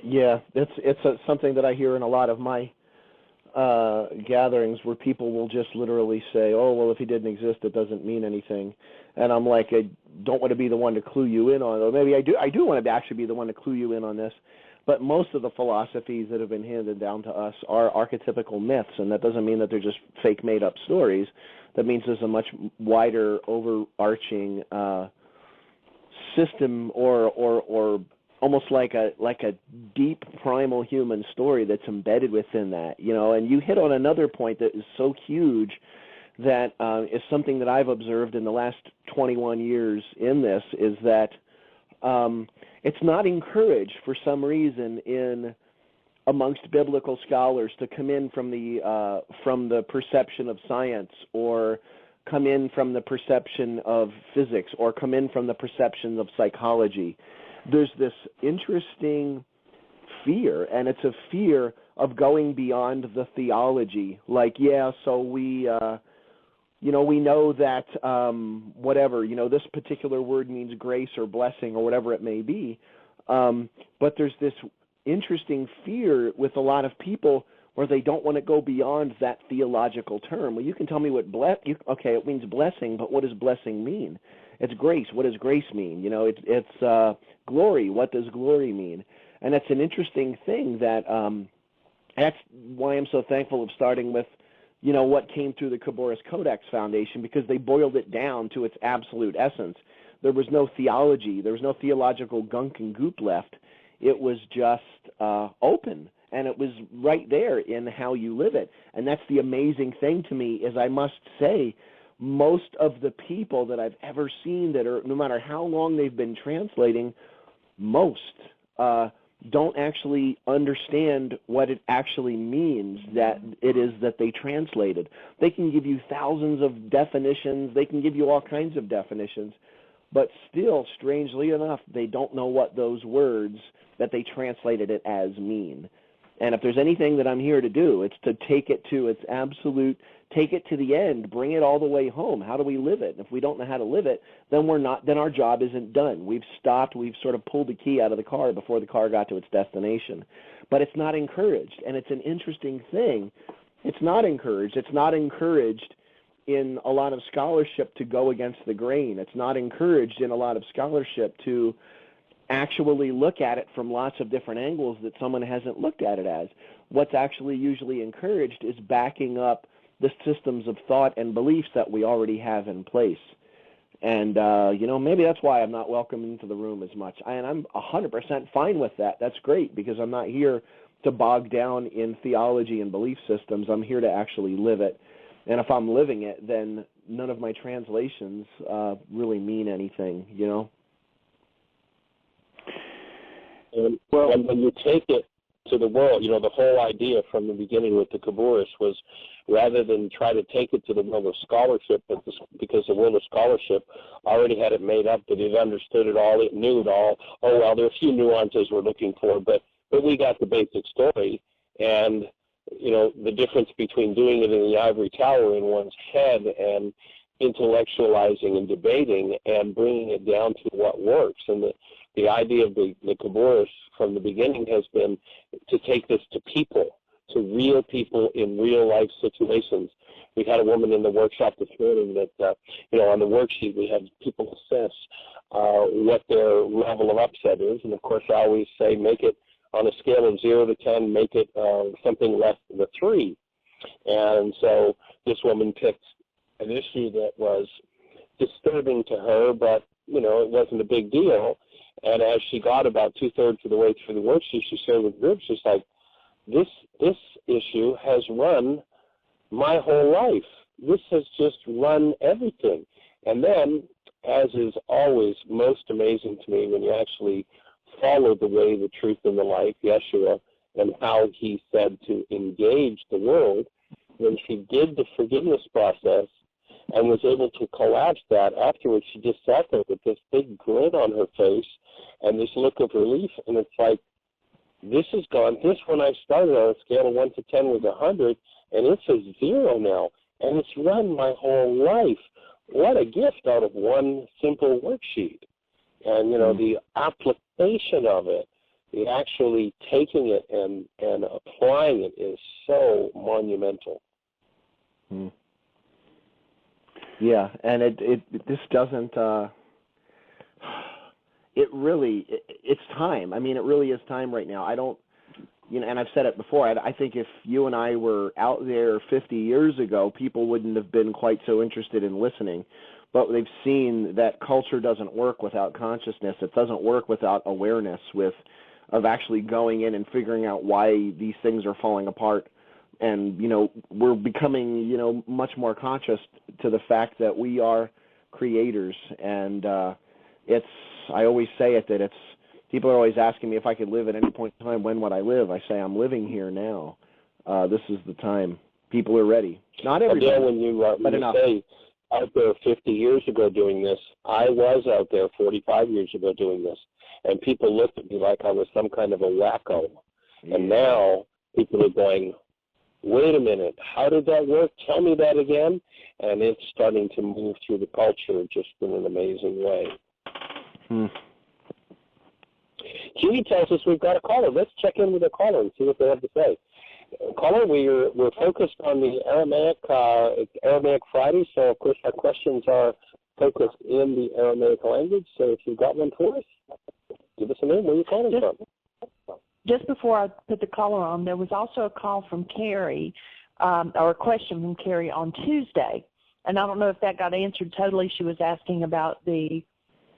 Yeah, it's something that I hear in a lot of my gatherings, where people will just literally say, oh, well, if he didn't exist, it doesn't mean anything. And I'm like, I don't want to be the one to clue you in on it. Or maybe I do want to actually be the one to clue you in on this. But most of the philosophies that have been handed down to us are archetypical myths, and that doesn't mean that they're just fake made-up stories. That means there's a much wider, overarching system, or almost like a deep primal human story that's embedded within that. And you hit on another point that is so huge, that is something that I've observed in the last 21 years in this, is that it's not encouraged for some reason amongst biblical scholars to come in from the perception of science, or come in from the perception of physics, or come in from the perception of psychology. There's this interesting fear, and it's a fear of going beyond the theology. Like, so we know that whatever, this particular word means grace or blessing or whatever it may be. But there's this interesting fear with a lot of people where they don't want to go beyond that theological term. Well, you can tell me what it means blessing, but what does blessing mean? It's grace. What does grace mean? It's glory. What does glory mean? And it's an interesting thing that that's why I'm so thankful of starting with what came through the Khaboris Codex Foundation, because they boiled it down to its absolute essence. There was no theology. There was no theological gunk and goop left. It was just open, and it was right there in how you live it. And that's the amazing thing to me, is I must say, most of the people that I've ever seen that are, no matter how long they've been translating, most don't actually understand what it actually means that it is that they translated. They can give you thousands of definitions. They can give you all kinds of definitions. But still, strangely enough, they don't know what those words that they translated it as mean. And if there's anything that I'm here to do, it's to take it to its absolute, take it to the end, bring it all the way home. How do we live it? And if we don't know how to live it, then then our job isn't done. We've stopped, we've sort of pulled the key out of the car before the car got to its destination. But it's not encouraged, and it's an interesting thing. It's not encouraged. It's not encouraged in a lot of scholarship to go against the grain. It's not encouraged in a lot of scholarship to actually look at it from lots of different angles that someone hasn't looked at it as. What's actually usually encouraged is backing up the systems of thought and beliefs that we already have in place. And, maybe that's why I'm not welcome into the room as much. And I'm 100% fine with that. That's great, because I'm not here to bog down in theology and belief systems. I'm here to actually live it. And if I'm living it, then none of my translations really mean anything, And when you take it to the world, the whole idea from the beginning with the Khaboris was, rather than try to take it to the world of scholarship, because the world of scholarship already had it made up that it understood it all, it knew it all. Oh, well, there are a few nuances we're looking for, but we got the basic story. And, the difference between doing it in the ivory tower in one's head and intellectualizing and debating and bringing it down to what works. And the idea of the Khaboris from the beginning has been to take this to people, to real people in real life situations. We had a woman in the workshop this morning that, on the worksheet we had people assess what their level of upset is. And of course I always say, make it on a scale of 0 to 10, make it something less than a 3. And so this woman picked an issue that was disturbing to her, but, it wasn't a big deal. And as she got about 2/3 of the way through the worksheet, she shared with the group, she's like, this issue has run my whole life. This has just run everything. And then, as is always most amazing to me, when you actually follow the way, the truth, and the life, Yeshua, and how he said to engage the world, when she did the forgiveness process and was able to collapse that, afterwards she just sat there with this big grin on her face and this look of relief, and it's like, this is gone. This, when I started on a scale of 1 to 10, was 100, and it's a 0 now, and it's run my whole life. What a gift out of one simple worksheet. And, the application of it, the actually taking it and applying it is so monumental. Yeah, and it this doesn't it's time. I mean, it really is time right now. I don't, and I've said it before, I think if you and I were out there 50 years ago, people wouldn't have been quite so interested in listening. But they've seen that culture doesn't work without consciousness. It doesn't work without awareness of actually going in and figuring out why these things are falling apart. And, we're becoming, much more conscious to the fact that we are creators. And I always say it, that people are always asking me if I could live at any point in time, when would I live? I say, I'm living here now. This is the time. People are ready. Not everybody, Dale, when you enough. Say out there 50 years ago doing this, I was out there 45 years ago doing this, and people looked at me like I was some kind of a wacko. Yeah. And now people are going, wait a minute, how did that work? Tell me that again. And it's starting to move through the culture just in an amazing way. Jeannie tells us we've got a caller. Let's check in with a caller and see what they have to say. Caller, we're focused on the Aramaic Friday, so of course our questions are focused in the Aramaic language. So if you've got one for us, give us a name. Where are you calling from? Just before I put the caller on, there was also a call from Carrie, or a question from Carrie on Tuesday, and I don't know if that got answered totally. She was asking about the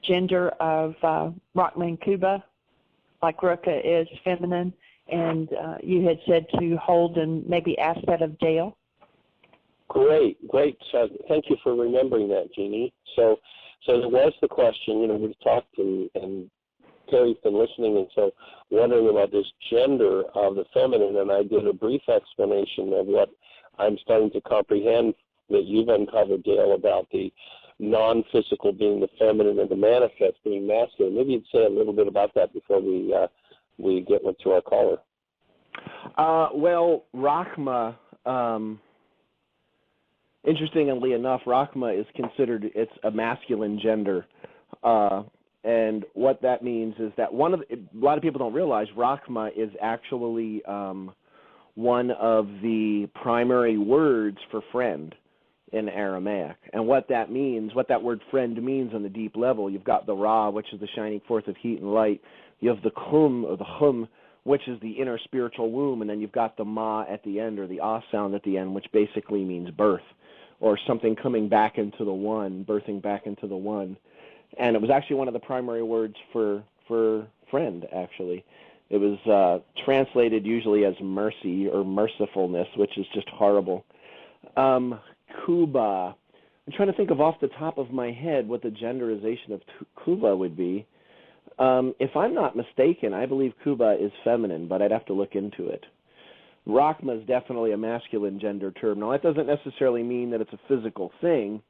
gender of Rachma and Kuba, like Ruka is feminine. And you had said to hold and maybe ask that of Dale. Great. So thank you for remembering that, Jeannie. So there was the question, we've talked and Terry's been listening, and so wondering about this gender of the feminine, and I did a brief explanation of what I'm starting to comprehend that you've uncovered, Dale, about the non-physical being the feminine and the manifest being masculine. Maybe you'd say a little bit about that before we get to our caller. Well, Rachma, interestingly enough, Rachma is considered, it's a masculine gender. And what that means is that a lot of people don't realize Rachma is actually one of the primary words for friend in Aramaic. And what that means, what that word friend means on the deep level, you've got the Ra, which is the shining forth of heat and light. You have the Kum, or the Hum, which is the inner spiritual womb, and then you've got the Ma at the end, or the Ah sound at the end, which basically means birth, or something coming back into the one, birthing back into the one. And it was actually one of the primary words for friend, actually. It was translated usually as mercy or mercifulness, which is just horrible. Kuba. I'm trying to think of off the top of my head what the genderization of Kuba would be. If I'm not mistaken, I believe Kuba is feminine, but I'd have to look into it. Rachma is definitely a masculine gender term. Now, that doesn't necessarily mean that it's a physical thing,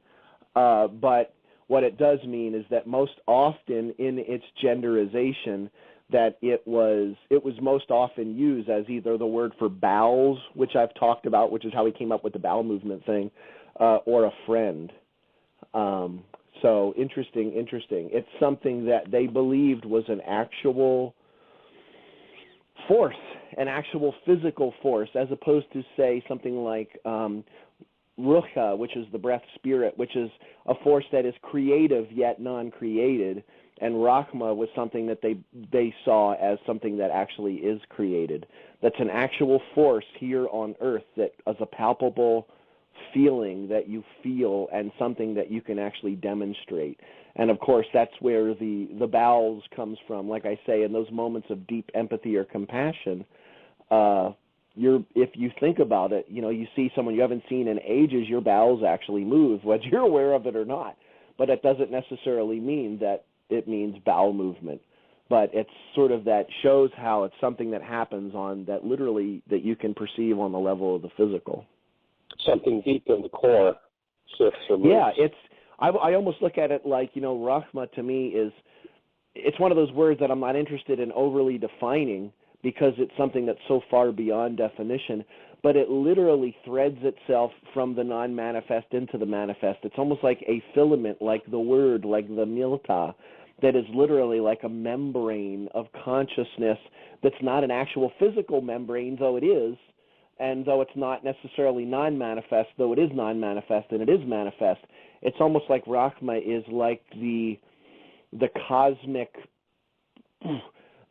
but what it does mean is that most often in its genderization, that it was most often used as either the word for bowels, which I've talked about, which is how we came up with the bowel movement thing, or a friend. So interesting. It's something that they believed was an actual force, an actual physical force, as opposed to, say, something like Rucha, which is the breath spirit, which is a force that is creative yet non-created, and Rachma was something that they saw as something that actually is created. That's an actual force here on earth that is a palpable feeling that you feel and something that you can actually demonstrate. And of course, that's where the bowels comes from. Like I say, in those moments of deep empathy or compassion, if you think about it, you see someone you haven't seen in ages, your bowels actually move, whether you're aware of it or not. But it doesn't necessarily mean that it means bowel movement. But it's sort of that shows how it's something that happens on that literally that you can perceive on the level of the physical. Something deep in the core shifts or moves. Yeah, I almost look at it like, Rachma to me it's one of those words that I'm not interested in overly defining because it's something that's so far beyond definition, but it literally threads itself from the non-manifest into the manifest. It's almost like a filament, like the word, like the milta, that is literally like a membrane of consciousness that's not an actual physical membrane, though it is, and though it's not necessarily non-manifest, though it is non-manifest and it is manifest. It's almost like Rachma is like the cosmic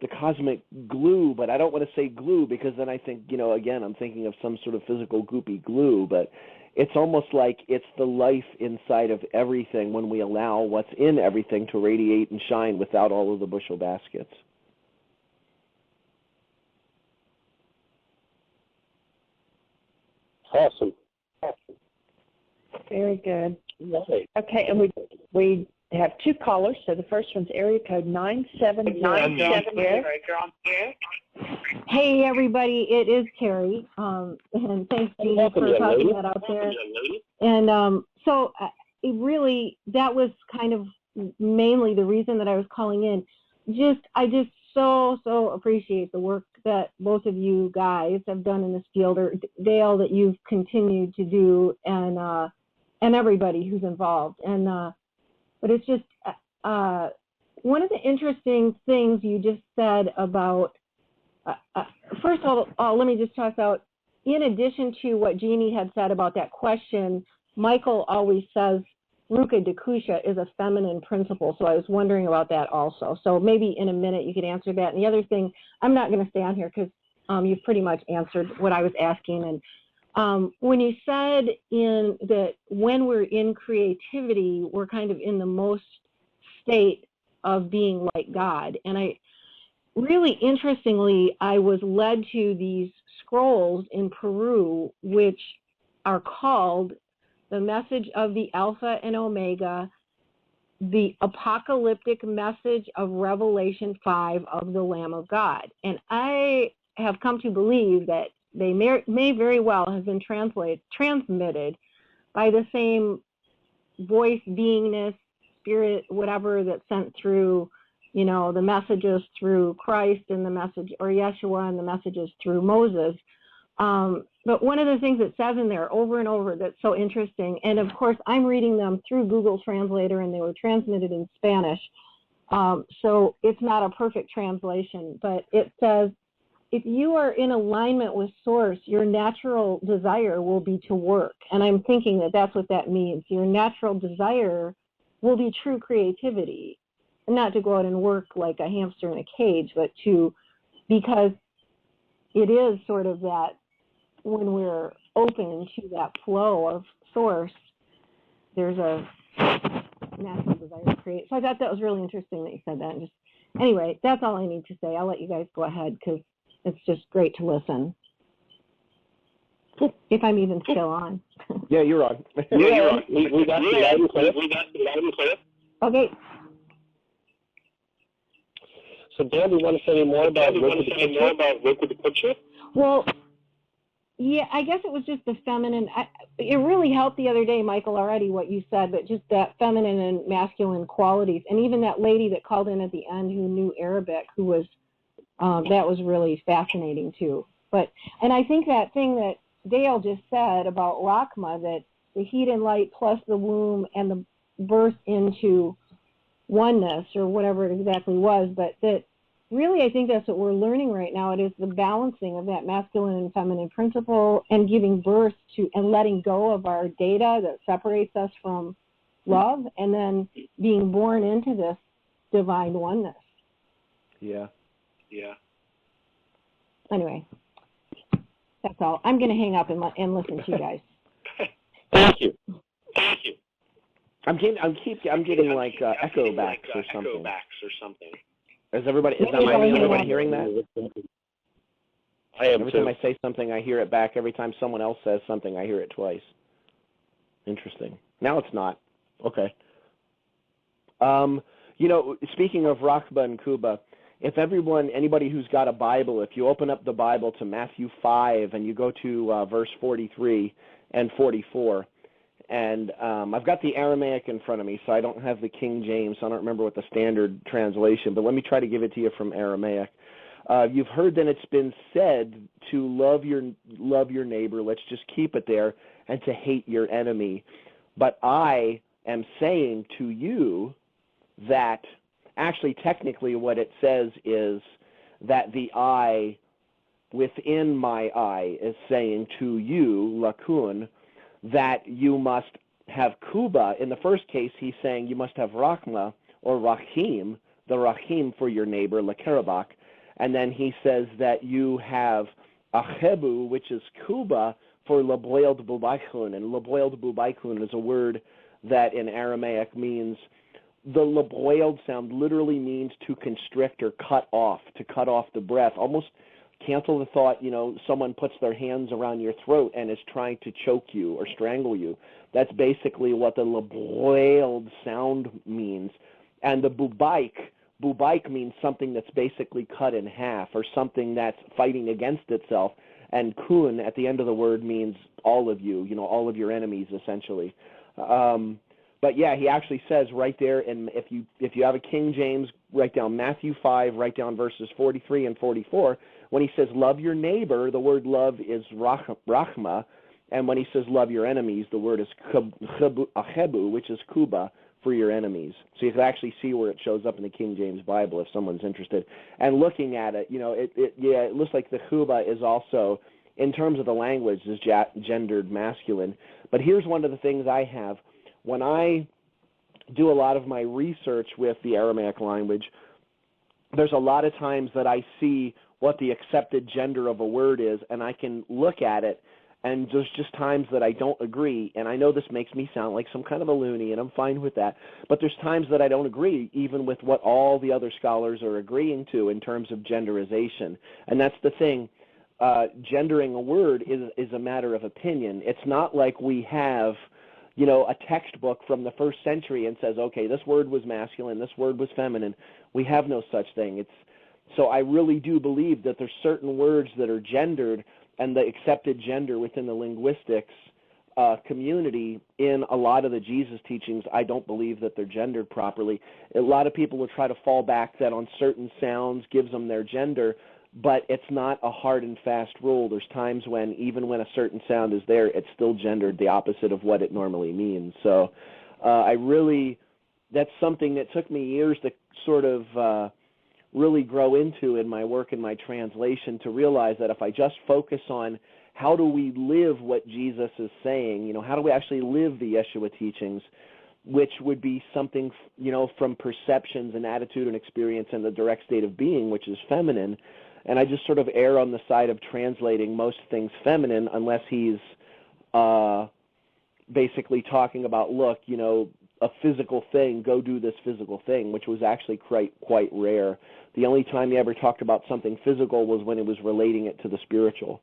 the cosmic glue, but I don't want to say glue because then I think, again, I'm thinking of some sort of physical goopy glue, but it's almost like it's the life inside of everything when we allow what's in everything to radiate and shine without all of the bushel baskets. Awesome. Very good. Right. Okay, and we have two callers. So the first one's area code 970. Hey, everybody, it is Terry. And thanks, Jeannie, for talking that out there. And so that was kind of mainly the reason that I was calling in. I just so appreciate the work that both of you guys have done in this field, or Dale, that you've continued to do, and everybody who's involved. And but it's just one of the interesting things you just said about. First of all, let me just toss out, in addition to what Jeannie had said about that question, Michael always says Ruka Dakusha is a feminine principle, so I was wondering about that also. So maybe in a minute you could answer that. And the other thing, I'm not going to stay on here because you've pretty much answered what I was asking. And when you said that when we're in creativity, we're kind of in the most state of being like God. And really interestingly, I was led to these scrolls in Peru, which are called the message of the Alpha and Omega, the apocalyptic message of Revelation 5 of the Lamb of God. And I have come to believe that they may very well have been transmitted by the same voice, beingness, spirit, whatever, that sent through the messages through Christ and the message, or Yeshua, and the messages through Moses. But one of the things it says in there over and over that's so interesting, and of course I'm reading them through Google Translator, and they were transmitted in Spanish, so it's not a perfect translation, but it says, if you are in alignment with Source, your natural desire will be to work. And I'm thinking that that's what that means. Your natural desire will be true creativity. Not to go out and work like a hamster in a cage, but because it is sort of that, when we're open to that flow of Source, there's a natural desire to create. So I thought that was really interesting that you said that. And anyway, that's all I need to say. I'll let you guys go ahead because it's just great to listen. If I'm even still on. Yeah, you're on. You're on. We got the clear. Okay. So, Dan, do you want to say any more about Ruka Dakusha? Well, yeah, I guess it was just the feminine. It really helped the other day, Michael, already what you said, but just that feminine and masculine qualities. And even that lady that called in at the end who knew Arabic, who was, that was really fascinating too. And I think that thing that Dale just said about Rachma, that the heat and light plus the womb and the birth into oneness, or whatever it exactly was, but that really I think that's what we're learning right now. It is the balancing of that masculine and feminine principle, and giving birth to and letting go of our data that separates us from love, and then being born into this divine oneness. Yeah. Anyway, that's all. I'm going to hang up and listen to you guys. Thank you. I'm getting like echo backs or something. Is everybody hearing that? I am Every too. time I say something, I hear it back. Every time someone else says something, I hear it twice. Interesting. Now it's not. Okay. Speaking of Rachba and Kuba, if anybody who's got a Bible, if you open up the Bible to Matthew 5 and you go to verse 43 and 44, and I've got the Aramaic in front of me, so I don't have the King James, so I don't remember what the standard translation, but let me try to give it to you from Aramaic. You've heard that it's been said to love your neighbor, let's just keep it there, and to hate your enemy. But I am saying to you that, actually technically what it says is that the I within my I is saying to you, Lakun, that you must have Kuba. In the first case, he's saying you must have Rachma or Rahim, the Rahim for your neighbor, Lekerabak. And then he says that you have Achebu, which is Kuba, for Leboiled Bubaikun. And Leboiled Bubaikun is a word that in Aramaic means, the Leboiled sound literally means to constrict or cut off the breath, almost cancel the thought, someone puts their hands around your throat and is trying to choke you or strangle you. That's basically what the Leboiled sound means. And the Bubaik means something that's basically cut in half or something that's fighting against itself. And kun at the end of the word means all of you, all of your enemies essentially. But yeah, he actually says right there, and if you have a King James, write down Matthew 5, write down verses 43 and 44. When he says love your neighbor, the word love is rachma, and when he says love your enemies, the word is achebu, which is kuba, for your enemies. So you can actually see where it shows up in the King James Bible if someone's interested. And looking at it, it looks like the kuba is also, in terms of the language, is gendered masculine. But here's one of the things I have. When I do a lot of my research with the Aramaic language, there's a lot of times that I see what the accepted gender of a word is, and I can look at it, and there's just times that I don't agree. And I know this makes me sound like some kind of a loony, and I'm fine with that. But there's times that I don't agree, even with what all the other scholars are agreeing to in terms of genderization. And that's the thing. Gendering a word is a matter of opinion. It's not like we have a textbook from the first century and says, okay, this word was masculine, this word was feminine. We have no such thing. So I really do believe that there's certain words that are gendered, and the accepted gender within the linguistics community in a lot of the Jesus teachings, I don't believe that they're gendered properly. A lot of people will try to fall back that on certain sounds gives them their gender, but it's not a hard and fast rule. There's times when, even when a certain sound is there, it's still gendered the opposite of what it normally means. So that's something that took me years to sort of really grow into in my work and my translation, to realize that if I just focus on how do we live what Jesus is saying, how do we actually live the Yeshua teachings, which would be something, from perceptions and attitude and experience and the direct state of being, which is feminine. And I just sort of err on the side of translating most things feminine, unless he's basically talking about, look, a physical thing, go do this physical thing, which was actually quite rare. The only time he ever talked about something physical was when he was relating it to the spiritual.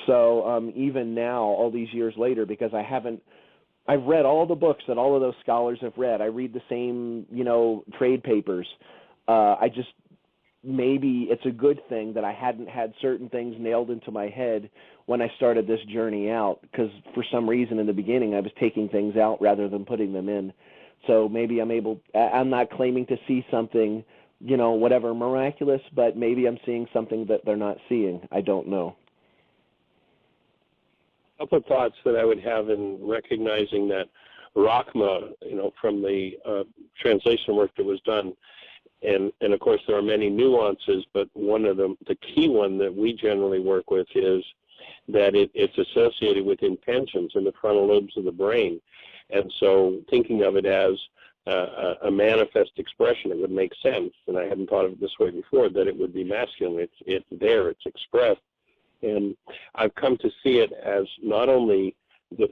So even now, all these years later, because I've read all the books that all of those scholars have read. I read the same, trade papers. Maybe it's a good thing that I hadn't had certain things nailed into my head when I started this journey out, because for some reason in the beginning I was taking things out rather than putting them in. So maybe I'm not claiming to see something, whatever miraculous, but maybe I'm seeing something that they're not seeing. I don't know. A couple of thoughts that I would have in recognizing that Rachma, from the translation work that was done, and of course there are many nuances, but one of the key one that we generally work with is that it's associated with intentions in the frontal lobes of the brain. And so thinking of it as a manifest expression, it would make sense, and I hadn't thought of it this way before, that it would be masculine. It's there, it's expressed. And I've come to see it as not only the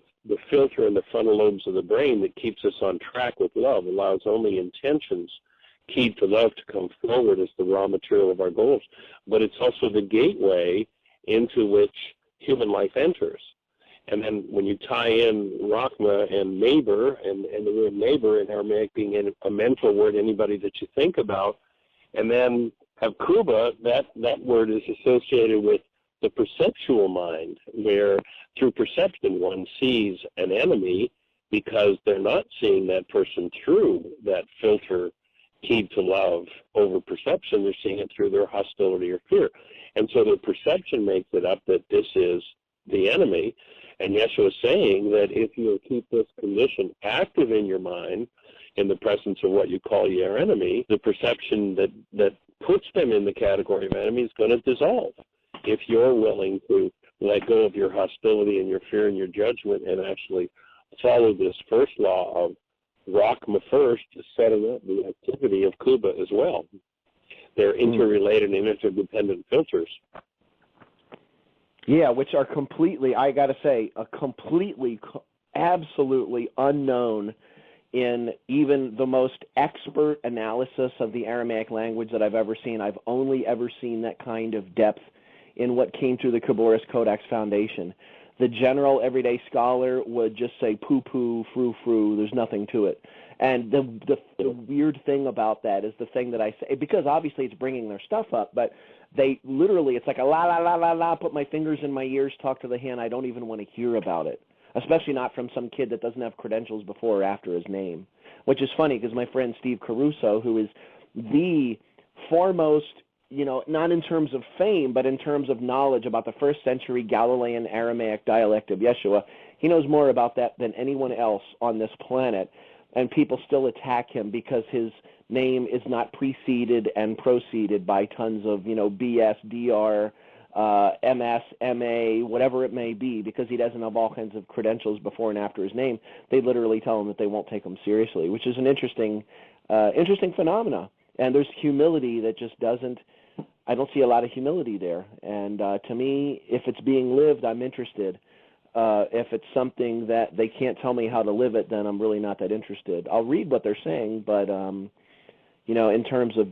filter in the frontal lobes of the brain that keeps us on track with love, allows only intentions keyed to love to come forward as the raw material of our goals, but it's also the gateway into which human life enters. And then when you tie in Rachma and neighbor, and the word neighbor in Aramaic being a mental word, anybody that you think about, and then have Kuba, that word is associated with the perceptual mind, where through perception one sees an enemy because they're not seeing that person through that filter keyed to love over perception. They're seeing it through their hostility or fear. And so their perception makes it up that this is the enemy. And Yeshua is saying that if you keep this condition active in your mind, in the presence of what you call your enemy, the perception that puts them in the category of enemy is going to dissolve. If you're willing to let go of your hostility and your fear and your judgment and actually follow this first law of Rockma first is setting up the activity of Kuba as well. They're interrelated and interdependent filters. Yeah, which are completely, I got to say, absolutely unknown in even the most expert analysis of the Aramaic language that I've ever seen. I've only ever seen that kind of depth in what came through the Khaboris Codex Foundation. The general everyday scholar would just say poo-poo, frou-frou, there's nothing to it. And the weird thing about that is the thing that I say, because obviously it's bringing their stuff up, but they literally, it's like a la, la, la, la, la, put my fingers in my ears, talk to the hand, I don't even want to hear about it, especially not from some kid that doesn't have credentials before or after his name, which is funny because my friend Steve Caruso, who is the foremost, you know, not in terms of fame, but in terms of knowledge about the first century Galilean Aramaic dialect of Yeshua, he knows more about that than anyone else on this planet, and people still attack him because his name is not preceded and proceeded by tons of, you know, BS, DR, MS, MA, whatever it may be, because he doesn't have all kinds of credentials before and after his name. They literally tell him that they won't take him seriously, which is an interesting phenomena. And there's humility that just doesn't, I don't see a lot of humility there. And to me, if it's being lived, I'm interested. If it's something that they can't tell me how to live it, then I'm really not that interested. I'll read what they're saying, but, you know, in terms of,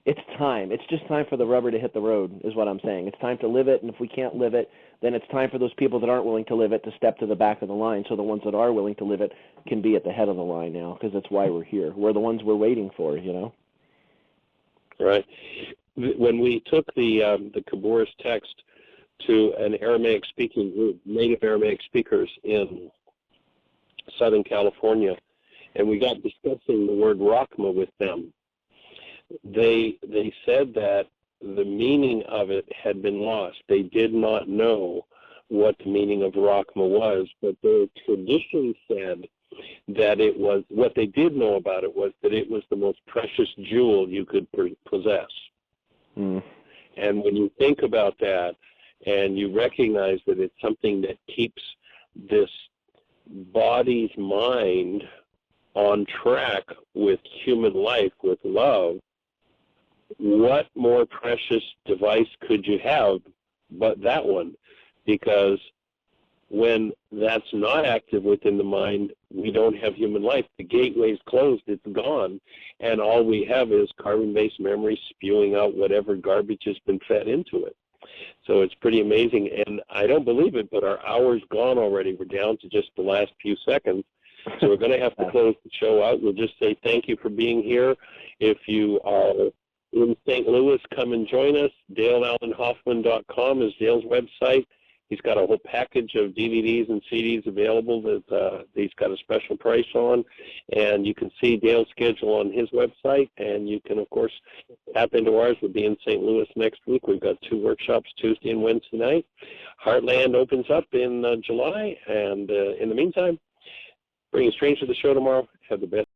it's time. It's just time for the rubber to hit the road is what I'm saying. It's time to live it, and if we can't live it, then it's time for those people that aren't willing to live it to step to the back of the line so the ones that are willing to live it can be at the head of the line now, because that's why we're here. We're the ones we're waiting for, you know? Right. When we took the Khaboris text to an Aramaic-speaking group, native Aramaic speakers in Southern California, and we got discussing the word Rockma with them, they said that the meaning of it had been lost. They did not know what the meaning of Rockma was, but their tradition said that it was, what they did know about it was that it was the most precious jewel you could possess. And when you think about that and you recognize that it's something that keeps this body's mind on track with human life, with love, what more precious device could you have but that one? Because when that's not active within the mind, we don't have human life. The gateway's closed, it's gone, and all we have is carbon-based memory spewing out whatever garbage has been fed into it. So it's pretty amazing, and I don't believe it, but our hour's gone already. We're down to just the last few seconds. So we're going to have to close the show out. We'll just say thank you for being here. If you are in St. Louis, come and join us. DaleAllenHoffman.com is Dale's website. He's got a whole package of DVDs and CDs available that he's got a special price on. And you can see Dale's schedule on his website. And you can, of course, tap into ours. We'll be in St. Louis next week. We've got 2 workshops, Tuesday and Wednesday night. Heartland opens up in July. And in the meantime, bring a stranger to the show tomorrow. Have the best.